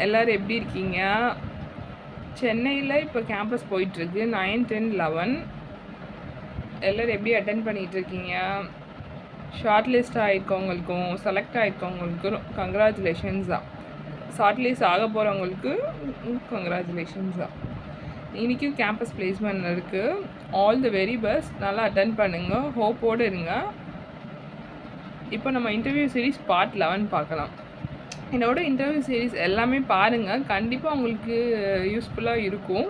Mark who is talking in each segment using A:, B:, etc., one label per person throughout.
A: எல்லோரும் எப்படி இருக்கீங்க? சென்னையில் இப்போ கேம்பஸ் போயிட்டுருக்கு 9, 10, 11. எல்லோரும் எப்படி அட்டென்ட் பண்ணிகிட்ருக்கீங்க? ஷார்ட் லிஸ்ட் ஆகிருக்கவங்களுக்கும் செலக்ட் ஆகிருக்கவங்களுக்கும் கங்க்ராச்சுலேஷன்ஸ் தான். ஷார்ட் லிஸ்ட் ஆக போகிறவங்களுக்கு கங்க்ராச்சுலேஷன்ஸ் தான். இன்றைக்கும் கேம்பஸ் பிளேஸ்மெண்ட் இருக்குது. All the very best. நல்லா அட்டென்ட் பண்ணுங்கள், ஹோப்போடு இருங்க. இப்போ நம்ம இன்டர்வியூ சீரிஸ் பார்ட் 11 பார்க்கலாம். என்னோட இன்டர்வியூ சீரிஸ் எல்லாமே பாருங்கள், கண்டிப்பாக உங்களுக்கு யூஸ்ஃபுல்லாக இருக்கும்.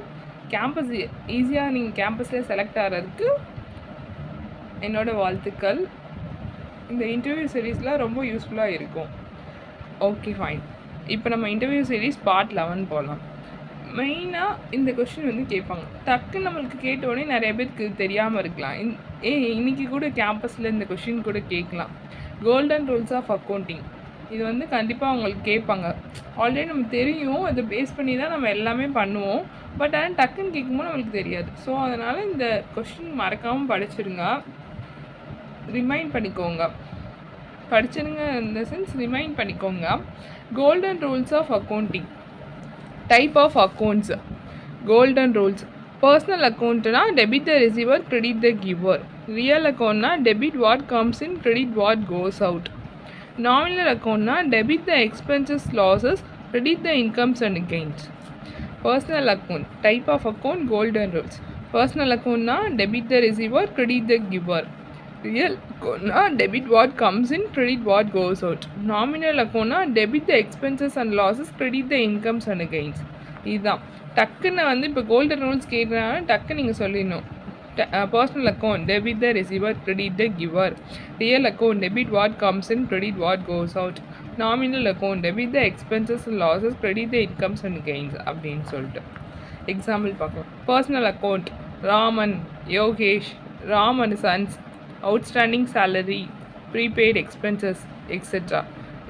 A: கேம்பஸ் ஈஸியாக நீங்கள் கேம்பஸில் செலக்ட் ஆகிறதுக்கு என்னோடய வாழ்த்துக்கள். இந்த இன்டர்வியூ சீரீஸில் ரொம்ப யூஸ்ஃபுல்லாக இருக்கும். Okay fine. இப்போ நம்ம இன்டர்வியூ சீரிஸ் பார்ட் 11 போகலாம். மெயினாக இந்த கொஷின் வந்து கேட்பாங்க. டக்குன்னு நம்மளுக்கு கேட்டோடனே நிறைய பேருக்கு தெரியாமல் இருக்கலாம். இன்றைக்கி கூட கேம்பஸில் இந்த கொஷின் கூட கேட்கலாம். கோல்டன் ரூல்ஸ் ஆஃப் அக்கௌண்டிங், இது வந்து கண்டிப்பாக அவங்களுக்கு கேட்பாங்க. ஆல்ரெடி நம்ம தெரியும், அதை பேஸ் பண்ணி தான் நம்ம எல்லாமே பண்ணுவோம். பட் ஆனால் டக்குன்னு கேட்கும்போது நம்மளுக்கு தெரியாது. ஸோ அதனால் இந்த கொஷின் மறக்காமல் படிச்சிடுங்க, ரிமைண்ட் பண்ணிக்கோங்க. படிச்சிடுங்க இந்த சென்ஸ் ரிமைண்ட் பண்ணிக்கோங்க. Golden rules of accounting. Type of accounts. Golden rules. Personal அக்கௌண்ட்னா debit the receiver, credit the giver. Real அக்கௌண்ட்னா debit what comes in, credit what goes out. Nominal account na debit the expenses, losses, credit the incomes and gains. Personal account. Type of account, golden rules. Personal account na debit the receiver, credit the giver. Real account na debit what comes in, credit what goes out. Nominal account na debit the expenses and losses, credit the incomes and gains. இதுதான் டக்குன்னு வந்து இப்போ golden rules கேட்குறாங்க, டக்குன்னு நீங்கள் சொல்லிடணும். Personal account, debit the receiver, credit the giver. Real account, debit what comes in, credit what goes out. Nominal account, debit the expenses and losses, credit the incomes and gains. அப்படின்னு சொல்லிட்டு example பார்க்கலாம். Personal account, Raman, Yogesh, Ram and sons, outstanding salary, prepaid expenses etcetera.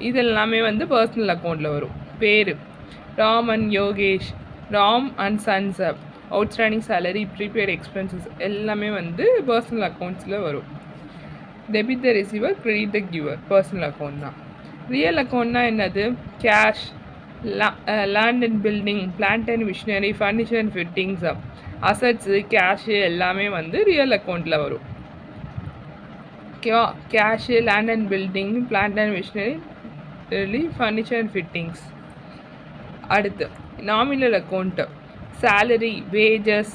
A: இதெல்லாமே வந்து personal அக்கௌண்ட்டில் வரும். பேர் Raman, Yogesh, Ram and sons, outstanding salary, prepaid expenses எல்லாமே வந்து பர்சனல் அக்கௌண்ட்ஸில் வரும். Debit the receiver, credit the giver personal account தான். ரியல் அக்கௌண்ட்னா என்னது? Cash, land and building, plant and machinery, furniture and fittings, assets, cash எல்லாமே வந்து ரியல் அக்கௌண்ட்டில் வரும். ஓகேவா? Cash, land and building, plant and machinery, furniture and fittings. அடுத்து nominal account. Salary, wages,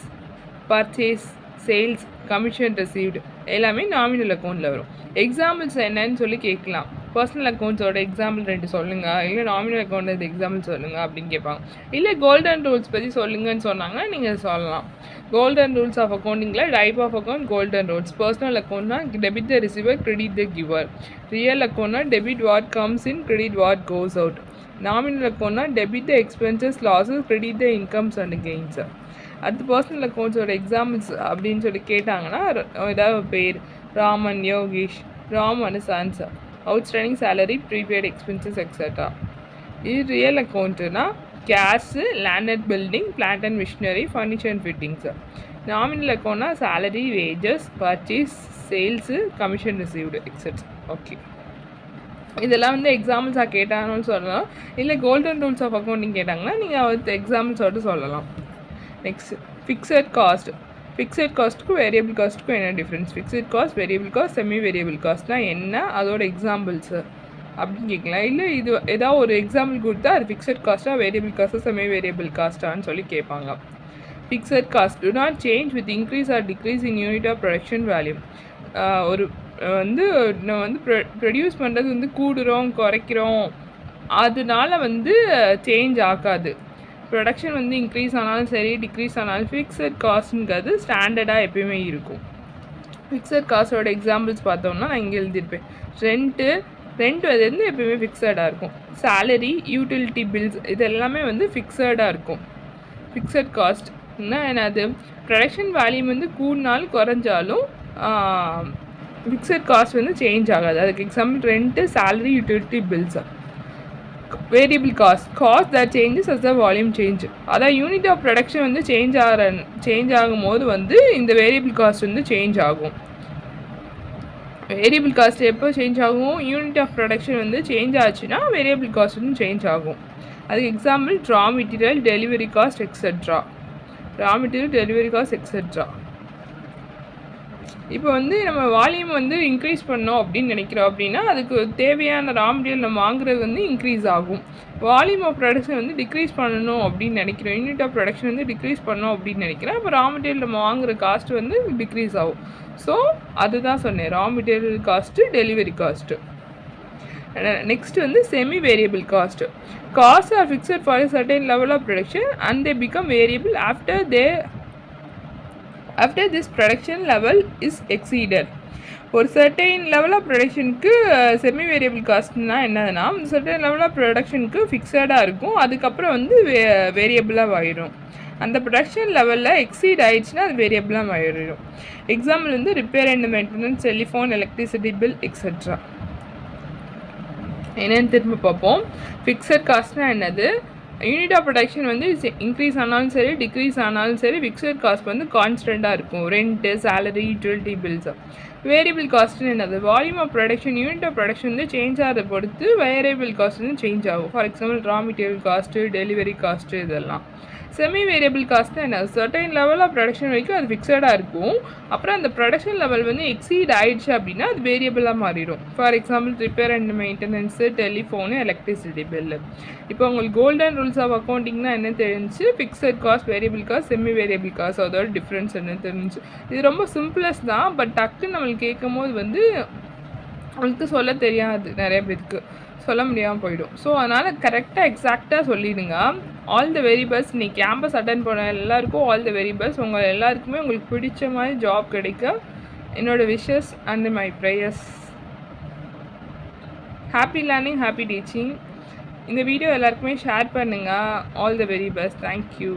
A: purchase, sales, commission received எல்லாமே nominal அக்கௌண்ட்டில் வரும். Examples என்னன்னு சொல்லி கேட்கலாம். பர்சனல் அக்கௌண்ட்ஸோட எக்ஸாம்பிள் 2 சொல்லுங்கள், இல்லை நாமினல் அக்கௌண்ட் எக்ஸாம்பிள் சொல்லுங்கள் அப்படின்னு கேட்பாங்க. இல்லை கோல்டன் ரூல்ஸ் பற்றி சொல்லுங்கன்னு சொன்னாங்கன்னா நீங்கள் சொல்லலாம். கோல்டன் ரூல்ஸ் ஆஃப் அக்கௌண்டிங்கில் type of account, golden rules. Personal அக்கௌண்ட்னா debit the receiver, credit the giver. Real அக்கௌண்ட்னா debit what comes in, credit what goes out. Nominal அக்கௌண்ட்னா debit the expenses, losses, credit the incomes and gains. அடுத்து personal அக்கௌண்ட்ஸோட examples அப்படின்னு சொல்லி கேட்டாங்கன்னா ஏதாவது பேர் Raman, Yogesh, Ram and sons, outstanding salary, prepaid expenses etcetera. இது ரியல் அக்கௌண்ட்டுனா cash, land and building, plant and machinery, furniture and fittings. Nominal அக்கௌண்ட்னா salary, wages, purchase, sales, commission received etcetera. Okay, இதெல்லாம் வந்து எக்ஸாம்பிள்ஸாக கேட்டாங்கன்னு சொல்லலாம். இல்லை கோல்டன் ரூல்ஸ் ஆஃப் அக்கௌண்டிங் கேட்டாங்கன்னா நீங்கள் எக்ஸாம்பிள்ஸோடு சொல்லலாம். Next fixed cost. ஃபிக்ஸட் காஸ்ட்டுக்கும் வேரியபிள் காஸ்ட்டுக்கும் என்ன difference? Fixed cost, variable cost, semi variable காஸ்ட்னால் என்ன, அதோட எக்ஸாம்பிள்ஸு அப்படின்னு கேட்கலாம். இல்லை இது ஏதாவது ஒரு எக்ஸாம்பிள் கொடுத்தா அது ஃபிக்ஸட் காஸ்ட்டாக, வேரியபிள் காஸ்ட்டாக, செமி வேரியபிள் காஸ்ட்டான்னு சொல்லி கேட்பாங்க. Fixed cost do not change with increase or decrease in unit of production value. ஒரு வந்து நம்ம வந்து ப்ரொடியூஸ் பண்ணுறது வந்து கூடுறோம், குறைக்கிறோம், அதனால வந்து சேஞ்ச் ஆகாது. ப்ரொடக்ஷன் வந்து இன்க்ரீஸ் ஆனாலும் சரி, டிக்ரீஸ் ஆனாலும் ஃபிக்ஸட் காஸ்ட்டுங்கிறது ஸ்டாண்டர்டாக எப்பயுமே இருக்கும். ஃபிக்ஸட் காஸ்ட்டோட எக்ஸாம்பிள்ஸ் பார்த்தோம்னா நான் இங்கே எழுதியிருப்பேன். ரெண்ட் வந்து எப்பயுமே ஃபிக்ஸடாக இருக்கும். சேலரி, யூட்டிலிட்டி பில்ஸ் இது எல்லாமே வந்து ஃபிக்ஸடாக இருக்கும். ஃபிக்ஸட் காஸ்ட்னா என்னது? ப்ரொடக்ஷன் வேல்யூம் வந்து கூடினாலும் குறைஞ்சாலும் ஃபிக்ஸட் காஸ்ட் வந்து சேஞ்ச் ஆகாது. அதுக்கு example rent, salary, utility bills. Variable cost that changes as the volume change. அதான் யூனிட் ஆஃப் ப்ரொடக்ஷன் வந்து சேஞ்ச் ஆகும்போது வந்து இந்த வேரியபிள் காஸ்ட் வந்து சேஞ்ச் ஆகும். வேரியபிள் காஸ்ட் எப்போ சேஞ்ச் ஆகும்? யூனிட் ஆஃப் ப்ரொடக்ஷன் வந்து சேஞ்ச் ஆச்சுன்னா வேரியபிள் காஸ்ட் வந்து சேஞ்ச் ஆகும். அதுக்கு example raw material, delivery cost etcetera. Raw material, delivery cost etcetera. இப்போ வந்து நம்ம வால்யூம் வந்து இன்க்ரீஸ் பண்ணோம் அப்படின்னு நினைக்கிறோம் அப்படின்னா அதுக்கு தேவையான ரா மெட்டீரியல் நம்ம வாங்குறது வந்து இன்க்ரீஸ் ஆகும். வால்யூம் ஆஃப் ப்ரொடக்ஷன் வந்து டிக்ரீஸ் பண்ணணும் அப்படின்னு நினைக்கிறோம், யூனிட் ஆஃப் ப்ரொடக்ஷன் வந்து டிக்ரீஸ் பண்ணோம் அப்படின்னு நினைக்கிறேன். அப்போ ரா மெட்டீரியல் நம்ம வாங்குற காஸ்ட் வந்து டிக்ரீஸ் ஆகும். ஸோ அதுதான் சொன்னேன், raw material cost, delivery cost. Next வந்து semi variable cost. Cost are fixed for a certain level of production and they become variable after this production level is exceeded. ஒரு certain level of ப்ரொடக்ஷனுக்கு semi variable காஸ்ட்னா என்னதுன்னா, certain level of ப்ரொடக்ஷனுக்கு ஃபிக்ஸடாக இருக்கும், அதுக்கப்புறம் வந்து வேரியபிளாக ஆயிடும். அந்த ப்ரொடக்ஷன் லெவலில் எக்ஸீட் ஆயிடுச்சுன்னா அது வேரியபிளாக ஆயிடும். எக்ஸாம்பிள் வந்து repair and maintenance, telephone, electricity bill etcetera. என்னென்னு திரும்ப பார்ப்போம். ஃபிக்ஸட் காஸ்ட்னா என்னது? யூனிட் ஆஃப் ப்ரொடக்ஷன் வந்து இன்க்ரீஸ் ஆனாலும் சரி டிக்ரீஸ் ஆனாலும் சரி ஃபிக்ஸட் காஸ்ட் வந்து கான்ஸ்டண்ட்டாக இருக்கும். Rent, salary, utility bills. Variable காஸ்ட்னு என்னது? Volume of production, unit of production வந்து சேஞ்ச் ஆகிறத பொறுத்து வேரியபிள் காஸ்ட் வந்து சேஞ்ச் ஆகும். For example raw material cost, delivery cost இதெல்லாம். செமி வேரியபிள் காஸ்ட்னா என்ன? சர்டைன் லெவல் ஆஃப் ப்ரொடக்ஷன் வரைக்கும் அது ஃபிக்ஸடாக இருக்கும். அப்புறம் அந்த ப்ரொடக்ஷன் லெவல் வந்து எக்ஸீட் ஆயிடுச்சு அப்படின்னா அது வேரியபிளாக மாறிடும். For example repair and maintenance, telephone, electricity bill. இப்போ உங்களுக்கு கோல்டன் ரூல்ஸ் ஆஃப் அக்கௌண்டிங்னா என்ன தெரிஞ்சு, fixed cost, variable cost, semi variable cost, அதோட டிஃப்ரென்ஸ் என்ன தெரிஞ்சு. இது ரொம்ப சிம்பிளஸ்ட் தான், பட் டக்குன்னு நம்மளுக்கு கேட்கும் போது வந்து அவங்களுக்கு சொல்ல தெரியாது, நிறைய பேருக்கு சொல்ல முடியாமல் போயிடும். ஸோ அதனால் கரெக்டாக எக்ஸாக்டாக சொல்லிடுங்க. All the very best. நீ கேம்பஸ் அட்டன் பண்ண எல்லாருக்கும் ஆல் த வெரி பெஸ்ட். உங்கள் எல்லாருக்குமே உங்களுக்கு பிடிச்ச மாதிரி ஜாப் கிடைக்க என்னோடய wishes and my prayers. Happy learning, happy teaching. இந்த வீடியோ எல்லாருக்குமே ஷேர் பண்ணுங்கள். All the very best. Thank you.